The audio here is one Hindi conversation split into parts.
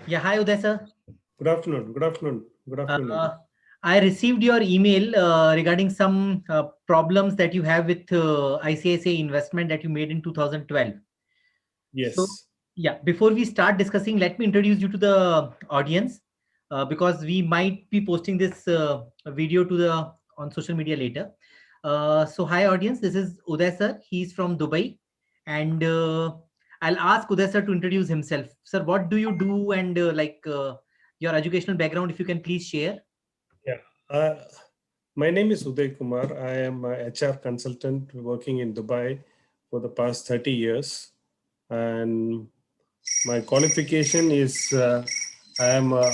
Yeah, hi Uday sir. Good afternoon. Good afternoon. Good afternoon. Uh, I received your email regarding some problems that you have with ICICI investment that you made in 2012. So, Yes. yeah, before we start discussing, let me introduce you to the audience because we might be posting this video to the on social media later. So, hi audience, this is Uday sir. He's from Dubai, and I'll ask Uday sir to introduce himself. Sir, what do you do, and your educational background, if you can please share. Yeah. Uh, my name is Uday Kumar. I am a HR consultant working in Dubai for the past 30 years. And my qualification is I am a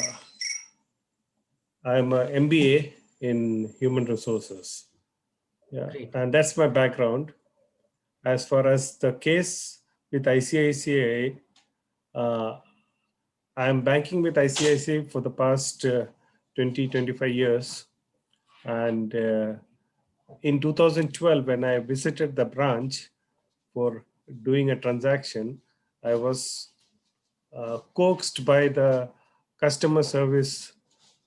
MBA in human resources. Yeah. Great. And that's my background. As far as the case with ICICI, uh, I am banking with ICICI for the past 25 years. And in 2012, when I visited the branch for doing a transaction, I was coaxed by the customer service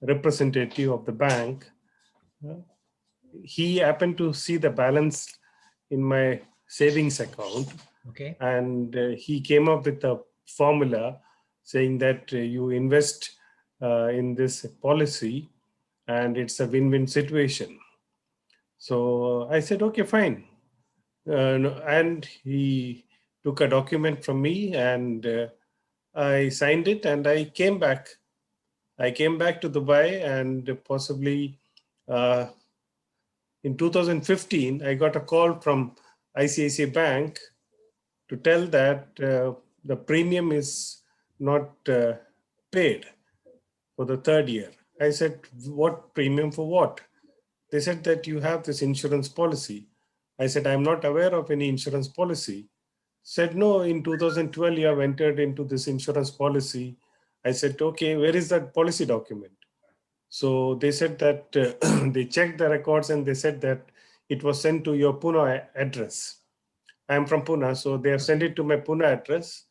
representative of the bank. He happened to see the balance in my savings account, Okay. and he came up with a formula saying that you invest in this policy and it's a win-win situation. So I said, okay, fine. And he took a document from me, and I signed it, and I came back. I came back to Dubai, and possibly uh, in 2015, I got a call from ICICI Bank to tell that the premium is not paid for the third year. I said, what premium for what? They said that you have this insurance policy. I said, I'm not aware of any insurance policy. Said, no, in 2012, you have entered into this insurance policy. I said, okay, where is that policy document? So they said that they checked the records and they said that it was sent to your Pune address. I'm from Pune, so they have sent it to my Pune address,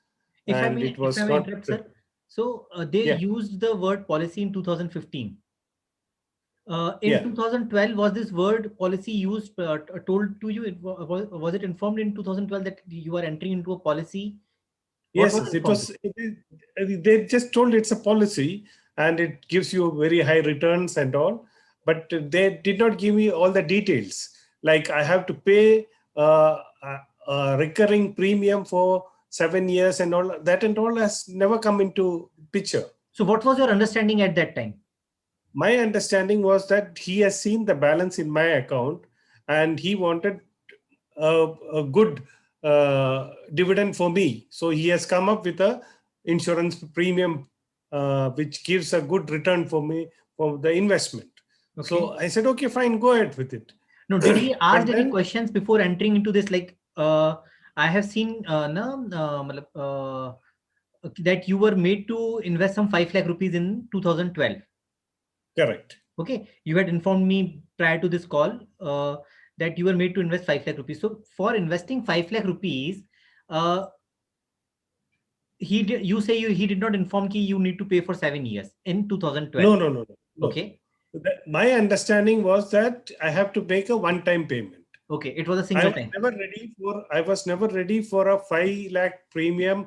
If I and may, it if I was may not. interrupt, sir. So they Yeah, used the word policy in 2015. In yeah. 2012, was this word policy used told to you? Was it informed in 2012 that you are entering into a policy? What Yes, was yes, it informed? was. They just told it's a policy and it gives you very high returns and all, but they did not give me all the details. Like I have to pay a recurring premium for 7 years and all that, and all has never come into picture. So what was your understanding at that time? My understanding was that he has seen the balance in my account and he wanted a good dividend for me. So he has come up with a insurance premium which gives a good return for me for the investment. Okay. So I said, okay, fine, go ahead with it. No, did he ask But any then, questions before entering into this? Like, I have seen that you were made to invest some 5 lakh rupees in 2012. correct. Okay, you had informed me prior to this call that you were made to invest 5 lakh rupees. So for investing 5 lakh rupees, uh, he did not inform ki you need to pay for 7 years in 2012. No, no, no, no, no. Okay, My understanding was that I have to make a one-time payment. okay, it was a I single was time. never ready for I was never ready for a 5 lakh premium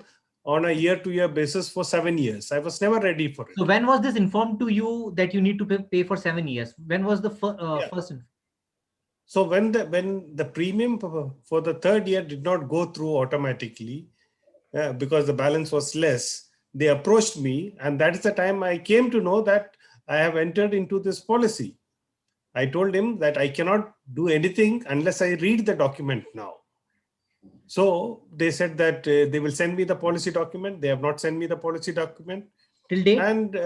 on a year-to-year basis for 7 years. I was never ready for So it. when was this informed to you that you need to pay for 7 years? When was the Yeah. first? So when the premium for the third year did not go through automatically because the balance was less, they approached me, and that is the time I came to know that I have entered into this policy. I told him that I cannot do anything unless I read the document now. So they said that they will send me the policy document. They have not sent me the policy document. Till date, And till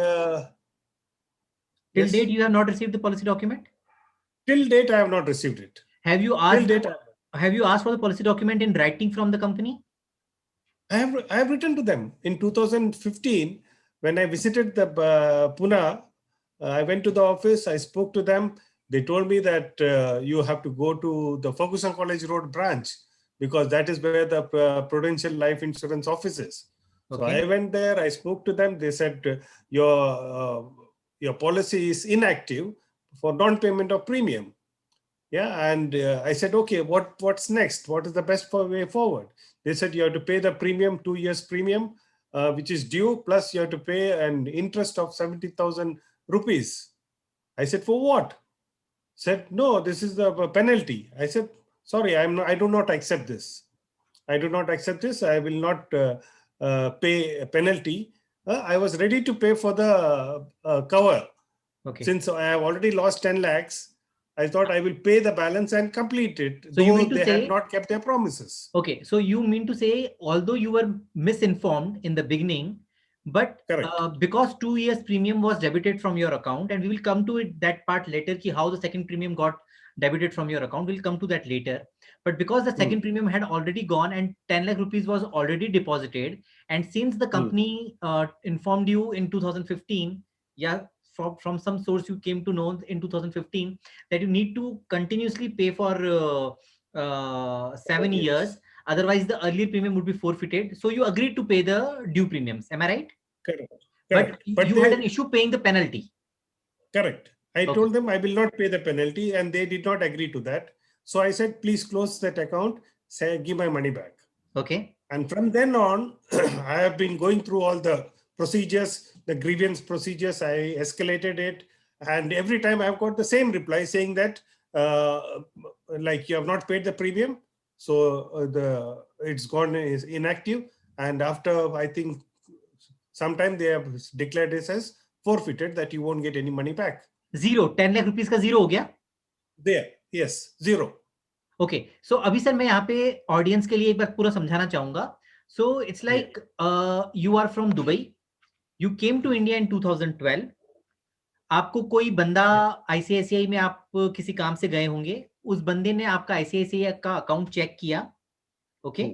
date, yes, you have not received the policy document. till date, I have not received it. Have you Till asked date, have you asked for the policy document in writing from the company? I have written to them in 2015 when I visited the Pune. I went to the office. I spoke to them. They told me that you have to go to the Ferguson College Road branch because that is where the Prudential Life Insurance office is. So I went there, I spoke to them. They said, your policy is inactive for non-payment of premium. Yeah, and I said, okay, what's next? What is the best way forward? They said you have to pay the premium, 2 years premium, which is due, plus you have to pay an interest of 70,000 rupees. I said, for what? Said, no, this is the penalty. I said, sorry, I do not accept this. I do not accept this. I will not pay a penalty. I was ready to pay for the cover. Okay. Since I have already lost 10 lakhs, I thought I will pay the balance and complete it, so though they had not kept their promises. Okay, so you mean to say, although you were misinformed in the beginning, but because 2 years premium was debited from your account, and we will come to it, that part later, ki how the second premium got debited from your account, we'll come to that later. But because the second premium had already gone and 10 lakh rupees was already deposited, and since the company informed you in 2015, yeah, from some source you came to know in 2015 that you need to continuously pay for 7 years, otherwise the earlier premium would be forfeited. So you agreed to pay the due premiums, am I right? Correct. But you had an issue paying the penalty. Correct. I told them I will not pay the penalty, and they did not agree to that. So I said, please close that account, say, give my money back. Okay. And from then on, I have been going through all the procedures, the grievance procedures. I escalated it, and every time I've got the same reply saying that like you have not paid the premium, so it's gone, is inactive, and after I think sometime they have declared this as forfeited, that you won't get any money back. Zero, 10 lakh rupees का zero हो गया? There, yes, zero. Okay, so अभी सर मैं यहाँ पे ऑडियंस के लिए एक बार पूरा समझाना चाहूंगा. So it's like you are from Dubai, you came to India in 2012. आपको कोई बंदा आईसीआईसीआई में आप किसी काम से गए होंगे, उस बंदे ने आपका आईसीआईसीआई का अकाउंट चेक किया. ओके.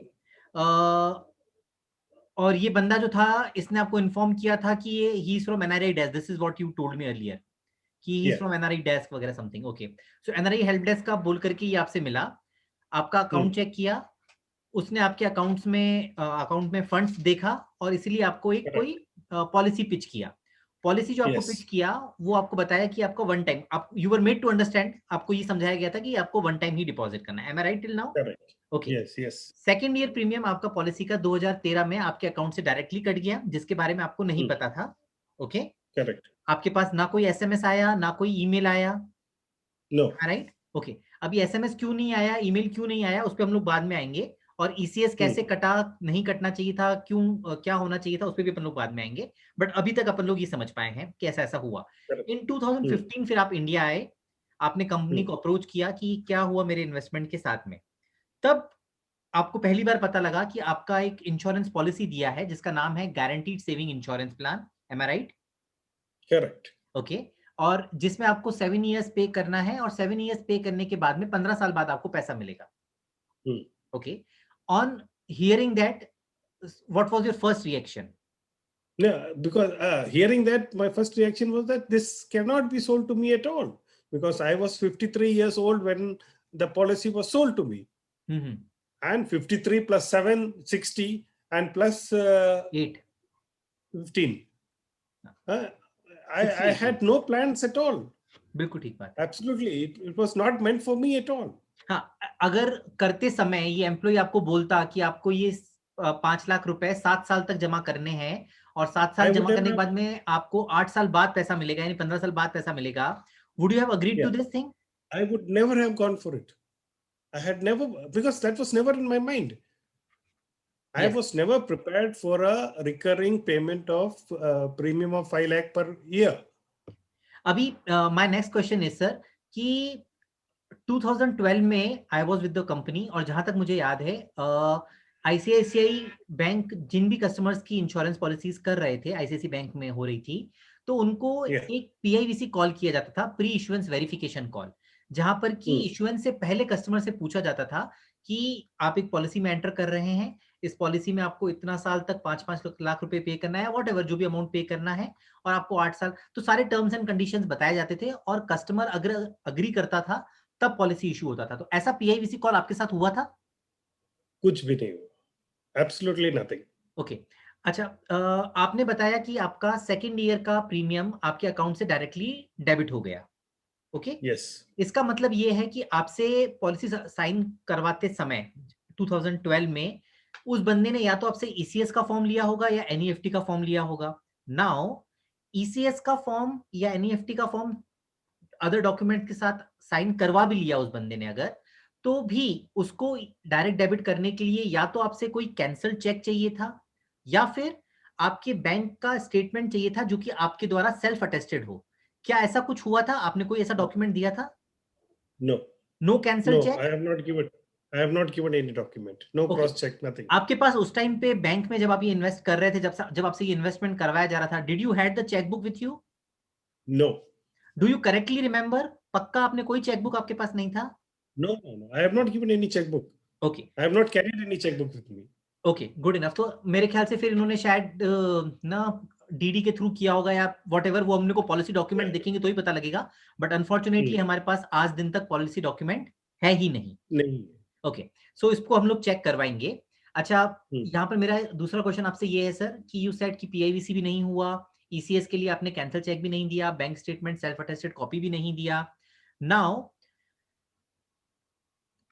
और ये बंदा जो था, इसने आपको इन्फॉर्म किया था कि ये he is from NRI desk. This is what you told me earlier कि he is from NRI desk वगैरह something. Okay, so NRI help desk का बोल करके ये आपसे मिला, आपका अकाउंट चेक किया, उसने आपके अकाउंट में फंड्स देखा और इसीलिए आपको एक कोई पॉलिसी पिच किया. पॉलिसी जो आपको पिच किया वो आपको बताया कि आपको वन टाइम, आप you were made to understand, आपको ये समझाया गया था कि आपको वन टाइम ही डिपॉजिट करना है. Am I right till now? Okay. Second year premium आपका पॉलिसी का 2013 में आपके अकाउंट से डायरेक्टली कट गया, जिसके बारे में आपको नहीं पता था. ओके. करेक्ट. आपके पास ना कोई एसएमएस आया, ना कोई ईमेल आया. नो. राइट. ओके. अभी एसएमएस क्यों नहीं आया, ईमेल क्यों नहीं आया, उस पर हम लोग बाद में आएंगे. और ईसीएस कैसे कटा, नहीं कटना चाहिए था, क्यों, क्या होना चाहिए था, उस पर भी अपन लोग बाद में आएंगे. बट अभी तक अपन लोग ये समझ पाए हैं कि ऐसा हुआ. इन 2015 फिर आप इंडिया आए, आपने कंपनी को अप्रोच किया कि क्या हुआ मेरे इन्वेस्टमेंट के साथ में. तब आपको पहली बार पता लगा कि आपका एक इंश्योरेंस पॉलिसी दिया है जिसका नाम है guaranteed saving insurance plan. Am I right? Correct. Okay. और जिसमें आपको 7 ईयर्स पे करना है, और 7 ईयर्स पे करने के बाद में 15 साल बाद आपको पैसा मिलेगा. Okay. On hearing that, what was your first reaction? Yeah, because hearing that, my first reaction was that this cannot be sold to me at all, because I was 53 years old when the policy was sold to me. And 53 plus 7, 60, and plus 8, 15. I had no plans at all. बिल्कुल ठीक बात. Absolutely, it was not meant for me at all. हाँ, अगर करते समय ये एम्प्लॉय आपको बोलता कि आपको ये 5 लाख रुपए 7 साल तक जमा करने हैं, और 7 साल जमा करने के बाद में आपको 8 साल बाद पैसा मिलेगा, यानी 15 साल बाद पैसा मिलेगा, would you have agreed to this thing? I would never have gone for it. I had never, because that was never in my mind. I was never prepared for a recurring payment of premium of 5 lakh per year. अभी my next question is sir कि 2012 में I was with the company, और जहां तक मुझे याद है आईसीआईसीआई बैंक जिन भी कस्टमर्स की इंश्योरेंस पॉलिसीज कर रहे थे, आईसीआईसीआई बैंक में हो रही थी, तो उनको एक पीआईवीसी कॉल किया जाता था, प्री इशुएंस वेरिफिकेशन कॉल, जहां पर कि इशुएंस से पहले कस्टमर से पूछा जाता था कि आप एक पॉलिसी में एंटर कर रहे हैं, इस पॉलिसी में आपको इतना साल तक 5-5 लाख रुपए पे करना है, वॉट एवर जो भी अमाउंट पे करना है, और आपको 8 साल, तो सारे टर्म्स एंड कंडीशंस बताए जाते थे, और कस्टमर अगर अग्री करता था तब पॉलिसी इशू होता था. तो ऐसा पीआईवीसी कॉल आपके साथ हुआ था? कुछ भी नहीं हुआ. Absolutely nothing. ओके. अच्छा, आपने बताया कि आपका सेकंड ईयर का प्रीमियम आपके अकाउंट से डायरेक्टली डेबिट हो गया, ओके? यस। इसका मतलब ये है कि आपसे पॉलिसी साइन करवाते समय 2012 में उस बंदे ने या तो आपसे ईसीएस का फॉर्म लिया होगा या एनईएफटी का फॉर्म लिया होगा। नाउ ईसीएस का फॉर्म या एनईएफटी का फॉर्म अदर डॉक्यूमेंट के साथ साइन करवा भी लिया उस बंदे ने अगर, तो भी उसको डायरेक्ट डेबिट करने के लिए या तो आपसे कोई कैंसल चेक चाहिए था या फिर आपके बैंक का स्टेटमेंट चाहिए था जो कि आपके द्वारा सेल्फ अटेस्टेड हो। क्या ऐसा कुछ हुआ था? आपने कोई ऐसा डॉक्यूमेंट दिया था? No. No cancel no, cheque? I have not given any document, no okay. Cross cheque, nothing. आपके पास उस टाइम पे बैंक में जब आप ये इन्वेस्ट कर रहे थे, जब आपसे ये इन्वेस्टमेंट करवाया जा रहा था, did you had the cheque book with you? No. Do you correctly remember? पक्का आपने कोई चेक बुक आपके पास नहीं था? No, no, no. I have not given any checkbook. Okay, I have not carried any checkbook with me. Okay, good enough. तो मेरे ख्याल से फिर इन्होंने शायद ना डीडी के थ्रू किया होगा या वॉट एवर, वो हमने को पॉलिसी डॉक्यूमेंट Yeah. देखेंगे तो ही पता लगेगा। But unfortunately Hmm. हमारे पास आज दिन तक पॉलिसी डॉक्यूमेंट है ही नहीं। नहीं है। ओके, सो इसको हम लोग चेक करवाएंगे। अच्छा, Hmm. यहाँ पर मेरा दूसरा क्वेश्चन आपसे ये है सर कि यू सेड कि पीआईवीसी भी नहीं हुआ, ईसीएस के लिए आपने कैंसल चेक भी नहीं दिया, bank statement self attested copy भी नहीं दिया। नाउ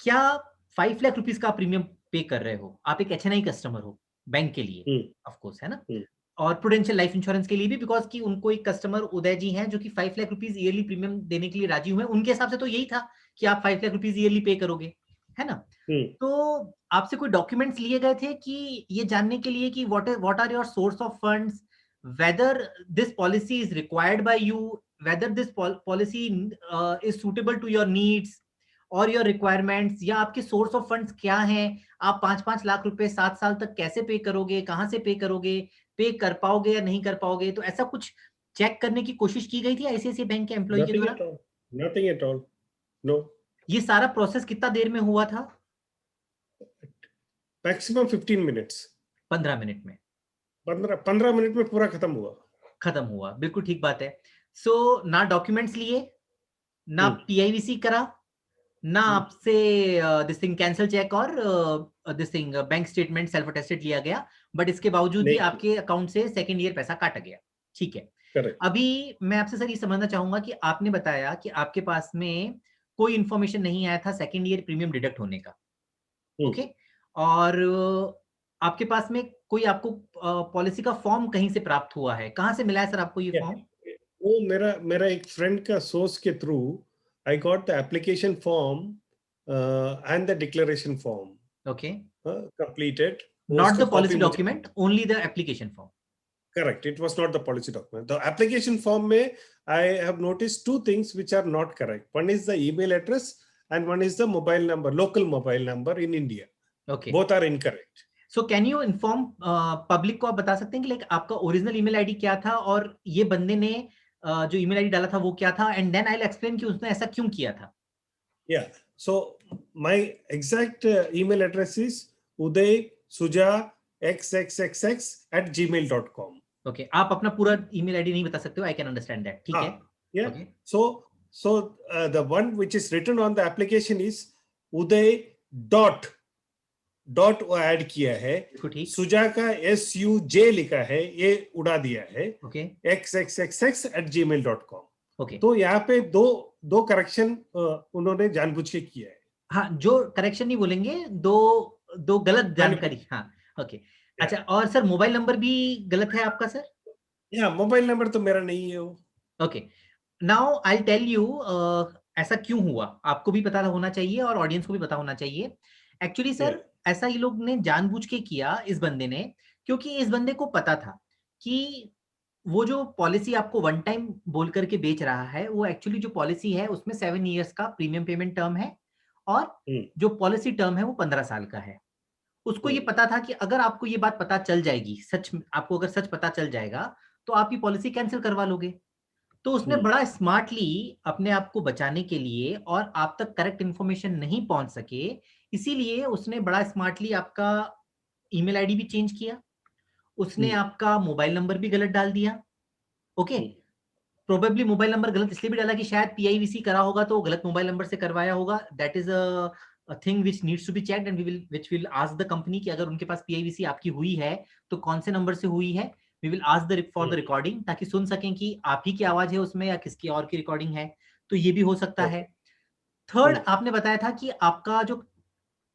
क्या 5 लाख रुपीस का प्रीमियम पे कर रहे हो? आप एक एचएनआई कस्टमर हो बैंक के लिए, Hmm. ऑफ कोर्स, है ना? Hmm. और प्रूडेंशियल लाइफ इंश्योरेंस के लिए भी, बिकॉज कि उनको एक कस्टमर उदय जी हैं जो कि 5 लाख रुपीस ईयरली प्रीमियम देने के लिए राजी हुए। उनके हिसाब से तो यही था कि आप 5 लाख रुपीस ईयरली पे करोगे, है ना? Hmm. तो आपसे कोई डॉक्यूमेंट्स लिए गए थे कि ये जानने के लिए कि what are your source of funds, whether this policy is required by you, whether this policy is suitable to your needs और योर रिक्वायरमेंट्स, या आपके सोर्स ऑफ फंड्स क्या हैं? आप 5-5 लाख रुपए 7 साल तक कैसे पे करोगे, कहां से पे करोगे, पे कर पाओगे या नहीं कर पाओगे? तो ऐसा कुछ चेक करने की कोशिश की गई थी आईसीआईसीआई बैंक के एम्प्लॉय के Nothing द्वारा? at all. Nothing at all. No. ये सारा प्रोसेस कितना देर में हुआ था? Maximum 15 minutes. 15 मिनट में 15 मिनट में पूरा खत्म हुआ। खत्म हुआ, बिल्कुल ठीक बात है। सो ना डॉक्यूमेंट्स लिए, ना Hmm. पीआईवीसी करा, ना Hmm. आपसे दिस थिंग कैंसल चेक और this thing bank statement self attested लिया गया, बट इसके बावजूद भी नहीं। आपके अकाउंट से सेकंड ईयर पैसा काटा गया। ठीक है। Correct. अभी मैं आपसे सर ये समझना चाहूंगा कि आपने बताया कि आपके पास में कोई इंफॉर्मेशन नहीं आया था सेकंड ईयर प्रीमियम डिडक्ट होने का, Hmm. ओके? और आपके पास में कोई आपको पॉलिसी का फॉर्म कहीं से प्राप्त हुआ है? कहाँ से मिला है सर आपको ये Yeah. फॉर्म? वो मेरा मेरा एक फ्रेंड का सोर्स के through I got the application form and the declaration form okay, completed. वो नॉट उसका द कॉपी पॉलिसी मुझे। Document, only the application form. Correct. It was not the policy document. The application form may, I have noticed two things which are not correct. One is the email address and one is the mobile number, local mobile number in India. Okay, Both are incorrect. So can you inform public को, आप बता सकते हैं कि लाइक आपका ओरिजिनल ईमेल आईडी क्या था और ये बंदे ने जो ईमेल आईडी डाला था वो क्या था, and then I will explain कि उसने ऐसा क्यों किया था। Yeah. So my exact email address is udaysuja@gmail.com. Okay, आप अपना पूरा ईमेल आईडी नहीं बता सकते हो, आई कैन अंडरस्टैंड दैट, ठीक है? Yeah. Okay, So the one which is written on the application is uday dot add किया है, ठीक, सुजा का SUJ लिखा है, ये उड़ा दिया है, ओके, xxxx@gmail.com. ओके। तो यहाँ पे दो करेक्शन उन्होंने जानबूझ के किया है। हाँ, जो करेक्शन नहीं बोलेंगे, दो गलत जानकारी। हाँ, ओके। अच्छा, और सर मोबाइल नंबर भी गलत है आपका सर? या मोबाइल नंबर तो मेरा नहीं है वो। Okay, now I tell you ऐसा क्यों हुआ, आपको भी पता होना चाहिए और ऑडियंस को भी पता होना चाहिए। एक्चुअली सर ऐसा ये लोग ने जानबूझ के किया, इस बंदे ने, क्योंकि इस बंदे को पता था कि वो जो पॉलिसी आपको वन टाइम बोल करके बेच रहा है, वो एक्चुअली जो पॉलिसी है उसमें 7 इयर्स का प्रीमियम पेमेंट टर्म है और जो पॉलिसी टर्म है वो 15 साल का है। उसको ये पता था कि अगर आपको ये बात पता चल जाएगी, सच आपको अगर सच पता चल जाएगा तो आप ये पॉलिसी कैंसिल करवा लोगे। तो उसने बड़ा स्मार्टली अपने आप को बचाने के लिए, और आप तक करेक्ट इंफॉर्मेशन नहीं पहुंच सके, इसीलिए उसने बड़ा स्मार्टली आपका ईमेल आईडी भी चेंज किया, उसने आपका मोबाइल नंबर भी गलत डाल दिया। ओके, प्रोबेबली मोबाइल नंबर गलत इसलिए भी डाला कि शायद पीआईवीसी करा होगा तो गलत मोबाइल नंबर से करवाया होगा, that is thing which needs to be checked and which will ask the company कि अगर उनके पास पीआईवीसी आपकी हुई है तो कौन से नंबर से हुई है, we will ask the for the recording, ताकि सुन सकें कि आप ही की आवाज है उसमें या किसकी और की रिकॉर्डिंग है, तो ये भी हो सकता है। थर्ड, आपने बताया था कि आपका जो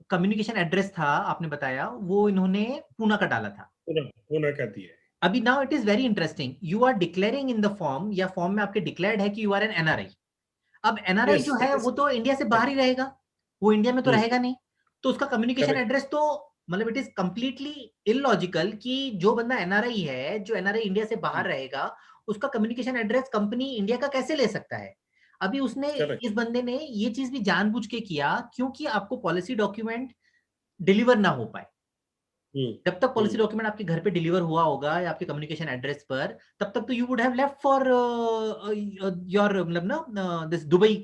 कम्युनिकेशन एड्रेस था, आपने बताया वो इन्होंने पूना का डाला था, पूना का दिया है। अभी now it is very interesting, you are declaring in the form, या फॉर्म में आपके डिक्लेयर्ड है कि यू आर एन एनआरआई। अब एनआरआई जो है वो तो इंडिया से बाहर ही रहेगा, वो इंडिया में तो रहेगा नहीं, तो उसका कम्युनिकेशन एड्रेस तो मतलब इट इज कंप्लीटली इलॉजिकल कि जो बंदा एनआरआई है, जो एनआरआई इंडिया से बाहर रहेगा, उसका कम्युनिकेशन एड्रेस कंपनी इंडिया का कैसे ले सकता है। अभी उसने इस बंदे ने ये चीज भी जानबूझ के किया क्योंकि आपको पॉलिसी डॉक्यूमेंट डिलीवर ना हो पाए। जब तक पॉलिसी डॉक्यूमेंट आपके घर पे डिलीवर हुआ होगा या आपके कम्युनिकेशन एड्रेस पर, तब तक तो you would have left for your मतलब ना दिस दुबई।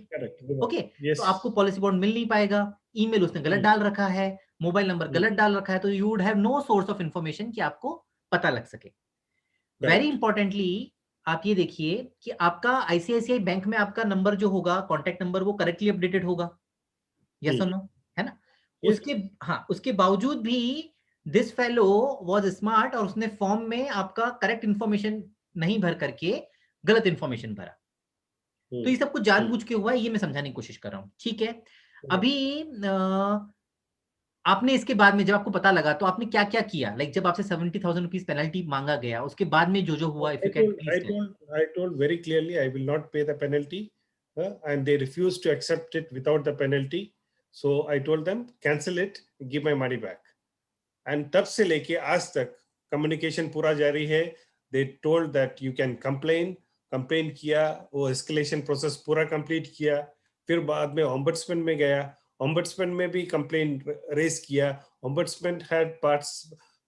ओके, तो आपको पॉलिसी बॉन्ड मिल नहीं पाएगा, ईमेल उसने गलत डाल रखा है, मोबाइल नंबर गलत डाल रखा है, तो you would have no source of information कि आपको पता लग सके। वेरी इंपॉर्टेंटली आप ये देखिए कि आपका आईसीआईसीआई बैंक में आपका नंबर जो होगा, कॉन्टैक्ट नंबर, वो करेक्टली अपडेटेड होगा, यस और नो, है ना। उसके हाँ, उसके बावजूद भी दिस फेलो वाज स्मार्ट और उसने फॉर्म में आपका करेक्ट इंफॉर्मेशन नहीं भर करके गलत इंफॉर्मेशन भरा। तो ये सब कुछ जानबूझ के हुआ है, ये मैं समझाने की कोशिश कर रहा हूं, ठीक है। अभी आपने इसके बाद में जब आपको पता लगा तो आपने क्या क्या किया, लाइक जब आपसे 70,000 रुपीज पेनल्टी मांगा गया, उसके बाद में जो जो हुआ, if you can please. I told very clearly I will not pay the penalty, and they refused to accept it without the penalty. So I told them cancel it, give my money back. And तब से लेके आज तक communication पूरा जारी है. They told that you can complain किया, वो escalation process पूरा complete किया, फिर बाद में ombudsman में गया, ombudsman में भी complaint raise किया, ombudsman had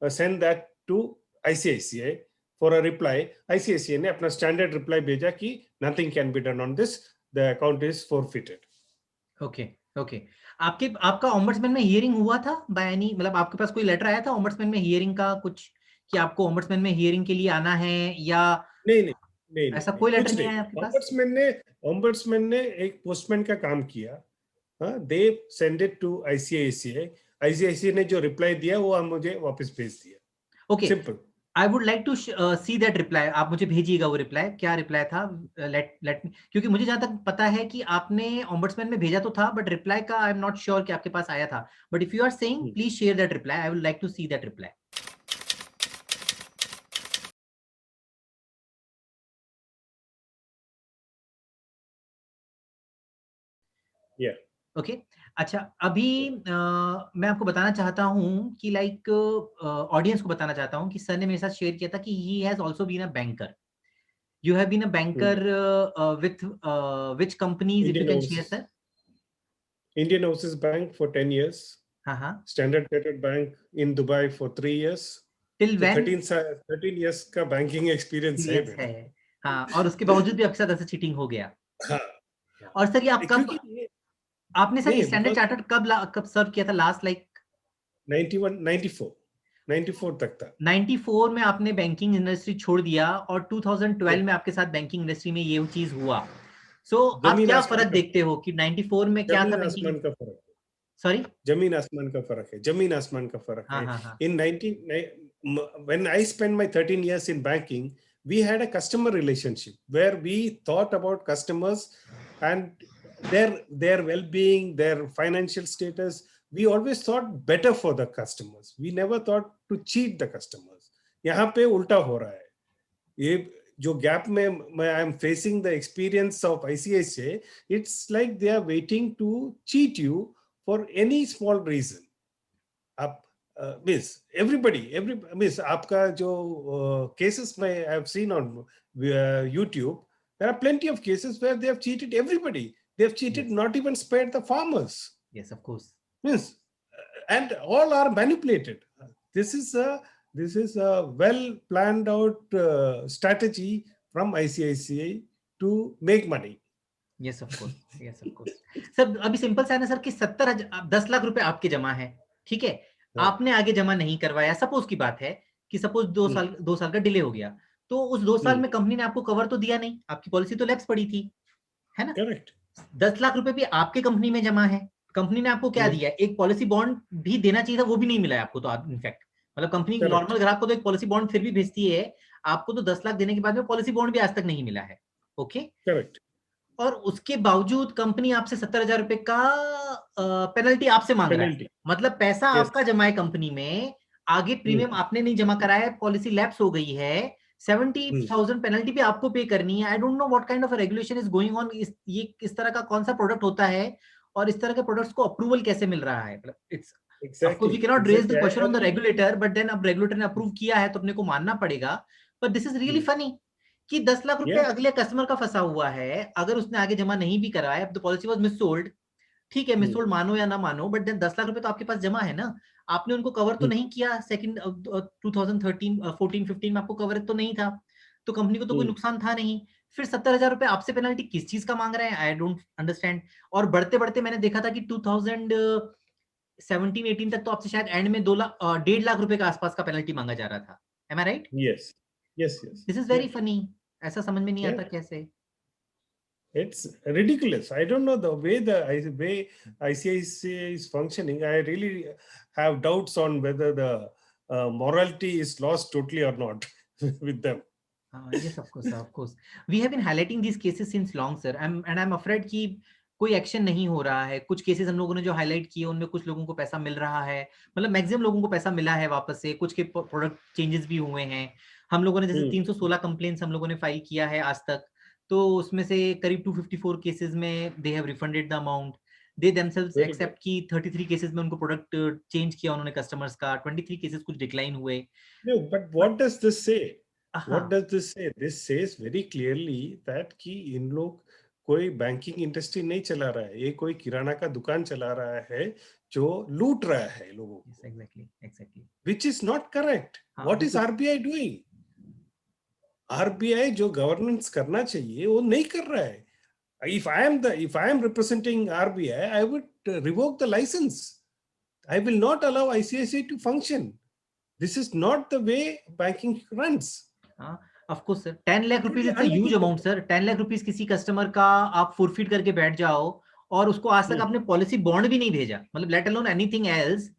send that to ICICI for a reply. ICICI ने अपना standard reply भेजा कि nothing can be done on this, the account is forfeited. Okay okay, आपका ओम्बड्समैन में हियरिंग हुआ था बाय एनी, मतलब आपके पास कोई लेटर आया था ओम्बड्समैन में हियरिंग का कुछ, कि आपको ओम्बड्समैन में हियरिंग के लिए आना है, या नहीं ऐसा कोई लेटर नहीं आया आपके पास? ओम्बड्समैन ने एक पोस्टमैन का काम किया, they send it to ICICI ने जो रिप्लाई दिया वो मुझे वापस भेज दिया। Okay, simple. I would like to see that reply, आप मुझे भेजिएगा वो रिप्लाई, क्या रिप्लाई था, लेट क्योंकि मुझे जहां तक पता है कि आपने ओम्बड्समैन में भेजा तो था, बट रिप्लाई का आई एम नॉट श्योर कि आपके पास आया था, but if you are saying please share that reply, I would like to see that reply. Okay, अच्छा अभी मैं आपको बताना चाहता हूं कि लाइक ऑडियंस को बताना चाहता हूं कि सर ने मेरे साथ शेयर किया था कि he has also been a banker. You have been a banker with which companies, if you can share, sir? Indian Overseas Bank for 10 years. Standard Chartered Bank in Dubai for 3 years. Till when? 13 years का banking experience है मेरा। हाँ, और उसके बावजूद भी आपके साथ ऐसे चीटिंग हो गया। हाँ। और सर ये आप कब, आपने सर स्टैंडर्ड चार्टर्ड कब सर्व किया था लास्ट, लाइक 94 तक था। 94 में आपने बैंकिंग इंडस्ट्री छोड़ दिया और 2012 में आपके साथ बैंकिंग इंडस्ट्री में ये चीज हुआ। सो आप क्या फर्क देखते हो कि 94 में क्या था बैंकिंग का फर्क? सॉरी, जमीन आसमान का फर्क है, जमीन आसमान का फर्क है। इन 19 when I spent my 13 years in banking, we had a customer relationship where we thought about customers and their well-being, their financial status. We always thought better for the customers. We never thought to cheat the customers. यहाँ पे उल्टा हो रहा है। ये जो गैप में मैं I am facing the experience of ICICI, it's like they are waiting to cheat you for any small reason. आप मीन्स एवरी मीन्स आपका जो केसेस में I have seen on YouTube, there are plenty of cases where they have cheated everybody. They have cheated, not even spared the farmers. Yes, of course. Yes, and all are manipulated. This is a well planned out strategy from ICICI to make money. Yes, of course. Yes, of course. Sir अभी सिंपल सा है ना सर कि 10 लाख रुपए आपके जमा है, ठीक है, आपने आगे जमा नहीं करवाया, सपोज की बात है कि सपोज 2 साल का डिले हो गया, तो उस 2 साल में कंपनी ने आपको कवर तो दिया नहीं, आपकी पॉलिसी तो लैप्स पड़ी थी, है ना। करेक्ट। 10 लाख रुपए भी आपके कंपनी में जमा है, कंपनी ने आपको क्या दिया, एक पॉलिसी बॉन्ड भी देना चाहिए था, वो भी नहीं मिला है आपको तो इनफैक्ट, मतलब कंपनी नॉर्मल ग्राहक को तो एक पॉलिसी बॉन्ड फिर भी भेजती है, आपको तो 10 लाख देने के बाद में पॉलिसी बॉन्ड भी आज तक नहीं मिला है। Okay, correct. और उसके बावजूद कंपनी आपसे 70,000 रुपए का पेनल्टी आपसे मांग रहा है, पेनल्टी। मतलब पैसा यस। आपका जमा है कंपनी में, आगे प्रीमियम आपने नहीं जमा कराया है, पॉलिसी लैप्स हो गई है, 70,000 पेनल्टी भी आपको पे करनी है। I don't know what kind of regulation is going on, ये किस तरह का कौन सा प्रोडक्ट होता है और इस तरह के प्रोडक्ट्स को अप्रूवल कैसे मिल रहा है, मतलब it's of course we can not raise the question on the regulator, but then अब रेगुलेटर ने अप्रूव किया है तो अपने को मानना पड़ेगा। But this is really funny कि 10 लाख रुपए अगले कस्टमर का फंसा हुआ है, अगर उसने आगे जमा नहीं भी कराया, द पॉलिसी वाज मिससोल्ड, ठीक है मिससोल्ड मानो या ना मानो, बट देन 10 लाख रुपए तो आपके पास जमा है ना, आपने उनको कवर तो नहीं किया, सेकंड 2013 14 15 में आपको कवर तो नहीं था, तो कंपनी को तो कोई नुकसान था नहीं, फिर 70,000 रुपए आपसे पेनल्टी किस चीज का मांग रहे हैं, आई डोंट अंडरस्टैंड। और बढ़ते बढ़ते मैंने देखा था कि 2017-18 तक तो आपसे शायद एंड में 1.5 लाख रुपए का आसपास का पेनल्टी मांगा जा रहा था, am I right? Yes yes yes. This is very funny, ऐसा समझ में नहीं आता कैसे। It's ridiculous. I don't know the way ICICI is functioning. I really have doubts on whether the morality is lost totally or not with them. Yes, of course. We have been highlighting these cases since long, sir. I'm afraid कि कोई एक्शन नहीं हो रहा है। कुछ केसेस हम लोगों ने जो हाईलाइट किए उनमें कुछ लोगों को पैसा मिल रहा है, मतलब मैक्सिमम लोगों को पैसा मिला है वापस से, कुछ के प्रोडक्ट चेंजेस भी हुए हैं। हम लोगों ने जैसे 316 कंप्लेंट्स हम लोगों ने फाइल किया है आज तक, तो उसमें से करीब 254 केसेस में they have refunded the amount, they themselves except कि 33 केसेस में उनको प्रोडक्ट चेंज किया उन्होंने कस्टमर्स का, 23 केसेस कुछ डिक्लाइन हुए। No, but what does this say? What does this say? This says very clearly that कि इन लोग कोई बैंकिंग इंडस्ट्री नहीं चला रहा है, ये कोई किराना का दुकान चला रहा है जो लूट रहा है लोगों को। Exactly. Which is not correct. What is RBI doing? RBI जो गवर्नेंस करना चाहिए वो नहीं कर रहा है। If I am representing RBI, I would revoke the license. I will not allow ICICI to function. This is not the way banking runs. Of course sir, 10 lakh rupees is a huge amount sir. 10 lakh rupees किसी कस्टमर का आप फॉरफिट करके बैठ जाओ और उसको आज तक आपने पॉलिसी बॉन्ड भी नहीं भेजा, मतलब let alone anything else,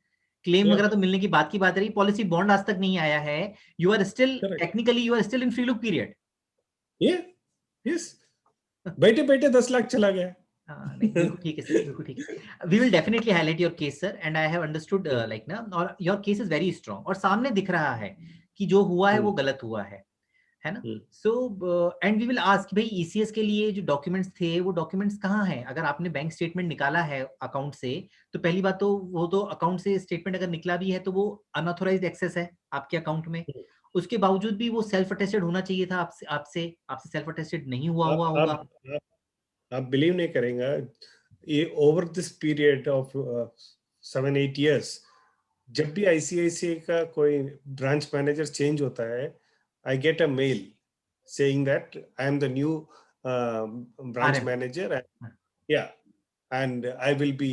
claim वगैरह तो मिलने की बात रही, पॉलिसी बॉन्ड आज तक नहीं आया है, you are still technically you are still in free look period. Yes, बैठे बैठे 10 लाख चला गया। बिल्कुल ठीक है सर, बिल्कुल ठीक है। We will definitely highlight your case sir, and I have understood like ना, और your case is very strong और सामने दिख रहा है कि जो हुआ है वो गलत हुआ है ना। So and we will ask भाई ईसीएस के लिए जो डॉक्यूमेंट्स थे वो डॉक्यूमेंट्स कहाँ हैं? अगर आपने बैंक स्टेटमेंट निकाला है अकाउंट से तो पहली बात तो वो तो अकाउंट से स्टेटमेंट अगर निकला भी है तो वो अनऑथोराइज्ड एक्सेस है आपके अकाउंट में, उसके बावजूद भी वो सेल्फ अटेस्टेड होना चाहिए था आपसे सेल्फ अटेस्टेड नहीं हुआ होगा। आप बिलीव नहीं करेंगे, ये over this period of 7-8 years जब भी आईसीआईसीआई का कोई ब्रांच मैनेजर चेंज होता है, I get a mail saying that I am the new branch manager, and I will be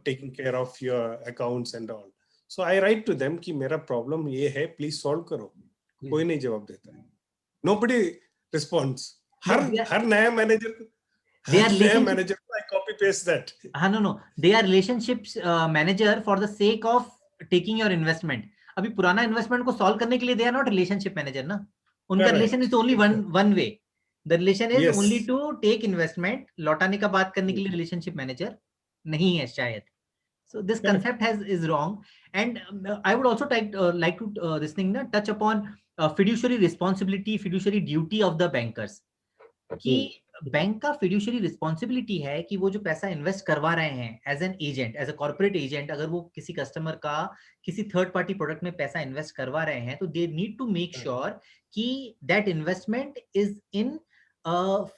taking care of your accounts and all. So I write to them कि मेरा problem ये है, please solve करो। कोई नहीं जवाब देता है, nobody responds। हर नया manager I copy paste that। no, they are relationships manager for the sake of taking your investment। अभी पुराना इन्वेस्टमेंट को सॉल्व करने के लिए they are not relationship manager ना, उनका relation is only one way, the relation is only to take investment, लौटाने का बात करने के लिए रिलेशनशिप मैनेजर नहीं है शायद। So this concept is wrong, and I would also like to this thing na touch upon fiduciary responsibility, fiduciary duty of the bankers, कि बैंक का fiduciary responsibility है कि वो जो पैसा इन्वेस्ट करवा रहे हैं as an agent, as a corporate agent, अगर वो किसी कस्टमर का किसी थर्ड पार्टी प्रोडक्ट में पैसा इन्वेस्ट करवा रहे हैं तो they need to make sure कि that investment is in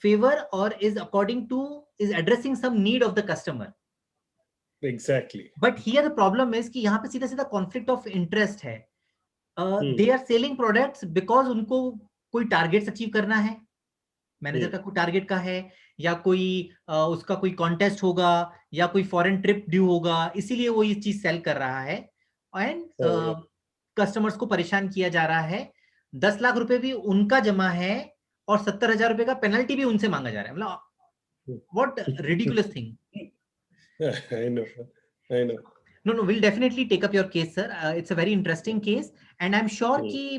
favour और is according to is addressing some need of the customer. Exactly. But here the problem is कि यहाँ पे सीधा सीधा कॉन्फ्लिक्ट ऑफ इंटरेस्ट है। They are selling products because उनको कोई टारगेट अचीव करना है, मैनेजर का कोई टारगेट का है, या कोई उसका कोई कॉन्टेस्ट होगा, या कोई फॉरेन ट्रिप ड्यू होगा, इसीलिए वो ये चीज सेल कर रहा है एंड कस्टमर्स को परेशान किया जा रहा है। 10 लाख रुपए भी उनका जमा है और 70,000 रुपए का पेनल्टी भी उनसे मांगा जा रहा है, मतलब what ridiculous thing. I know. I know. No, we'll definitely take up your case, sir. It's a very interesting case, and I'm sure Mm. ki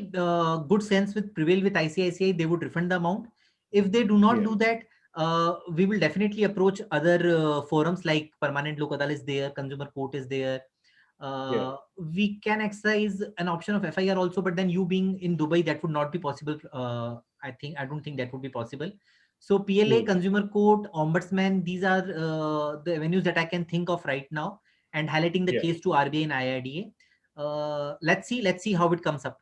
good sense will prevail with ICICI. They would refund the amount. If they do not Yeah. do that, we will definitely approach other forums like Permanent Lok Adal is there, Consumer Court is there. Yeah. We can exercise an option of FIR also, but then you being in Dubai, that would not be possible. I don't think that would be possible. So PLA, Mm. Consumer Court, Ombudsman, these are the avenues that I can think of right now, and highlighting the Yeah. case to RBI and IRDA. Let's see how it comes up.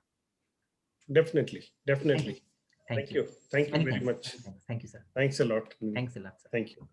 Definitely. Thank you. Definitely. Thank Thank you. you. Thank you Many very thanks. much. Many thanks. Thank you, sir. Thanks a lot. Thanks a lot, sir. Thank you.